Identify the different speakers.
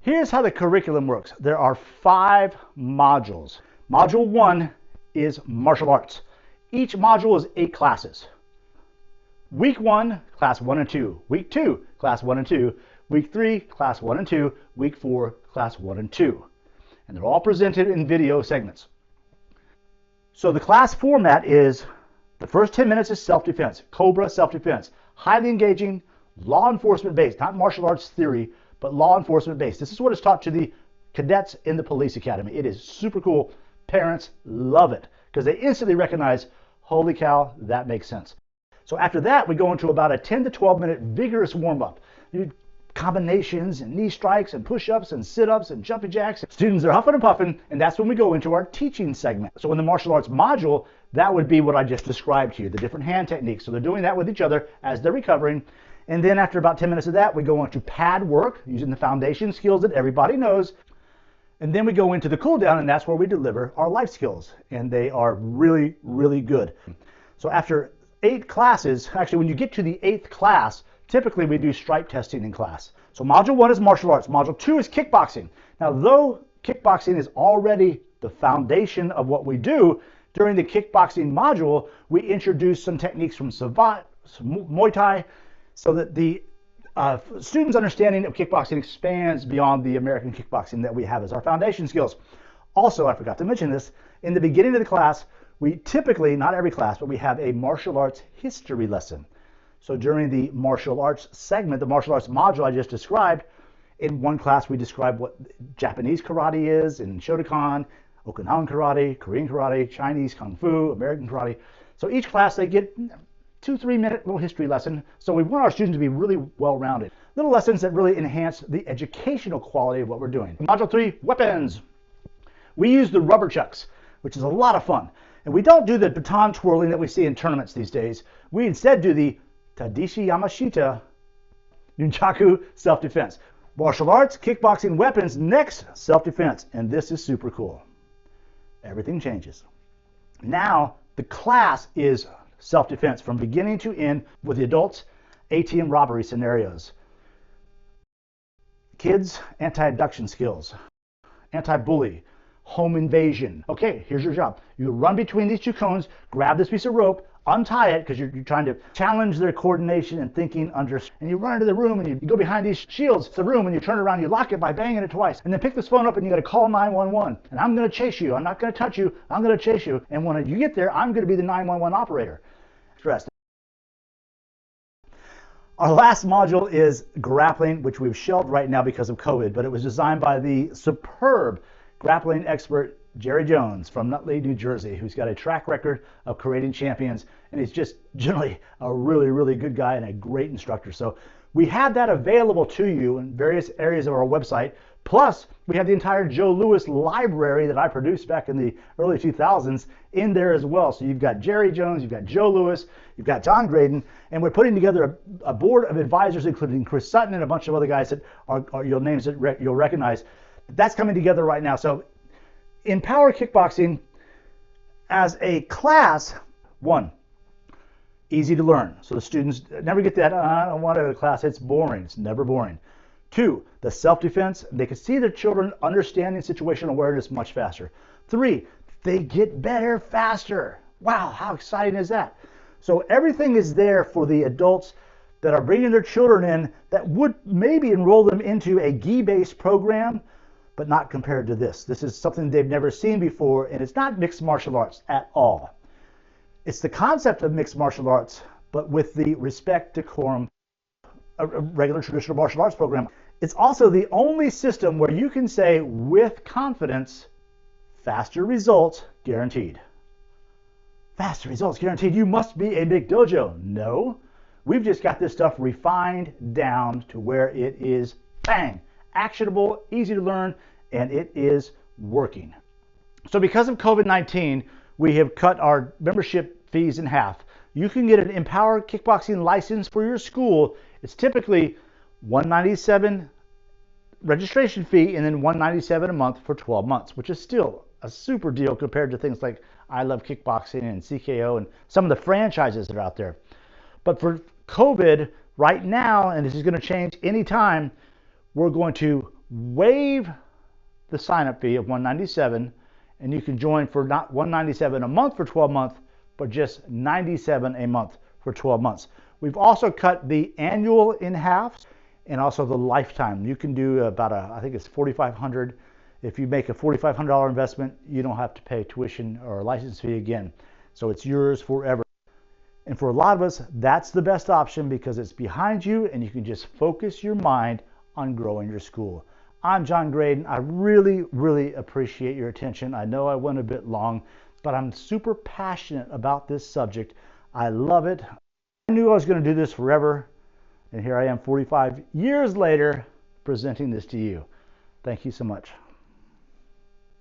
Speaker 1: Here's how the curriculum works. There are 5 modules. Module 1 is martial arts. Each module is 8 classes. Week 1, class 1 and 2. Week 2, class 1 and 2. Week 3, class 1 and 2. Week 4, class 1 and 2. And they're all presented in video segments. So the class format is the first 10 minutes is self-defense, Cobra self-defense. Highly engaging, law enforcement based, not martial arts theory, but law enforcement based. This is what is taught to the cadets in the police academy. It is super cool. Parents love it because they instantly recognize, holy cow, that makes sense. So after that, we go into about a 10 to 12 minute vigorous warm-up. Combinations and knee strikes and push-ups and sit-ups and jumping jacks. Students are huffing and puffing, and that's when we go into our teaching segment. So in the martial arts module, that would be what I just described to you, the different hand techniques. So they're doing that with each other as they're recovering. And then after about 10 minutes of that, we go into pad work using the foundation skills that everybody knows. And then we go into the cool down, and that's where we deliver our life skills. And they are really, really good. So after 8 classes, actually when you get to the 8th class, typically we do stripe testing in class. So module 1 is martial arts. Module 2 is kickboxing. Now, though kickboxing is already the foundation of what we do, during the kickboxing module, we introduce some techniques from Savate, Muay Thai, so that the students' understanding of kickboxing expands beyond the American kickboxing that we have as our foundation skills. Also, I forgot to mention this, in the beginning of the class, we typically, not every class, but we have a martial arts history lesson. So during the martial arts segment, the martial arts module I just described, in one class we describe what Japanese karate is, and Shotokan, Okinawan karate, Korean karate, Chinese kung fu, American karate. So each class they get 2-3 minute little history lesson. So we want our students to be really well-rounded. Little lessons that really enhance the educational quality of what we're doing. Module 3, weapons. We use the rubber chucks, which is a lot of fun. And we don't do the baton twirling that we see in tournaments these days. We instead do the Tadashi Yamashita Nunchaku self-defense. Martial arts, kickboxing, weapons, next self-defense. And this is super cool. Everything changes. Now the class is self-defense from beginning to end with the adults, ATM robbery scenarios. Kids, anti-abduction skills, anti-bully, home invasion. Okay, here's your job. You run between these 2 cones, grab this piece of rope, untie it because you're trying to challenge their coordination and thinking under, and you run into the room and you go behind these shields, the room, and you turn around, you lock it by banging it twice, and then pick this phone up and you got to call 911. And I'm going to chase you. I'm not going to touch you. I'm going to chase you. And when you get there, I'm going to be the 911 operator. Stressed. Our last module is grappling, which we've shelved right now because of COVID, but it was designed by the superb grappling expert Jerry Jones from Nutley, New Jersey, who's got a track record of creating champions, and he's just generally a really, really good guy and a great instructor. So we have that available to you in various areas of our website. Plus, we have the entire Joe Louis library that I produced back in the early 2000s in there as well. So you've got Jerry Jones, you've got Joe Louis, you've got John Graydon, and we're putting together a board of advisors, including Chris Sutton and a bunch of other guys that are your names that you'll recognize. That's coming together right now. So in Power Kickboxing, as a class, 1, easy to learn. So the students never get that, I don't want to go to class, it's boring. It's never boring. 2, the self-defense, they can see their children understanding situational awareness much faster. 3, they get better faster. Wow, how exciting is that? So everything is there for the adults that are bringing their children in that would maybe enroll them into a gi-based program, but not compared to this. This is something they've never seen before, and it's not mixed martial arts at all. It's the concept of mixed martial arts, but with the respect, decorum, a regular traditional martial arts program. It's also the only system where you can say with confidence, faster results guaranteed. Faster results guaranteed. You must be a big dojo. No, we've just got this stuff refined down to where it is, bang, actionable, easy to learn, and it is working. So because of COVID-19, we have cut our membership fees in half. You can get an Empower Kickboxing license for your school. It's typically $197 registration fee and then $197 a month for 12 months, which is still a super deal compared to things like I Love Kickboxing and CKO and some of the franchises that are out there. But for COVID right now, and this is going to change anytime, we're going to waive the sign-up fee of $197, and you can join for not $197 a month for 12 months, but just $97 a month for 12 months. We've also cut the annual in half and also the lifetime. You can do about I think it's $4,500. If you make a $4,500 investment, you don't have to pay tuition or a license fee again. So it's yours forever. And for a lot of us, that's the best option because it's behind you and you can just focus your mind on growing your school. I'm John Graydon. I really, really appreciate your attention. I know I went a bit long, but I'm super passionate about this subject. I love it. I knew I was going to do this forever, and here I am 45 years later presenting this to you. Thank you so much.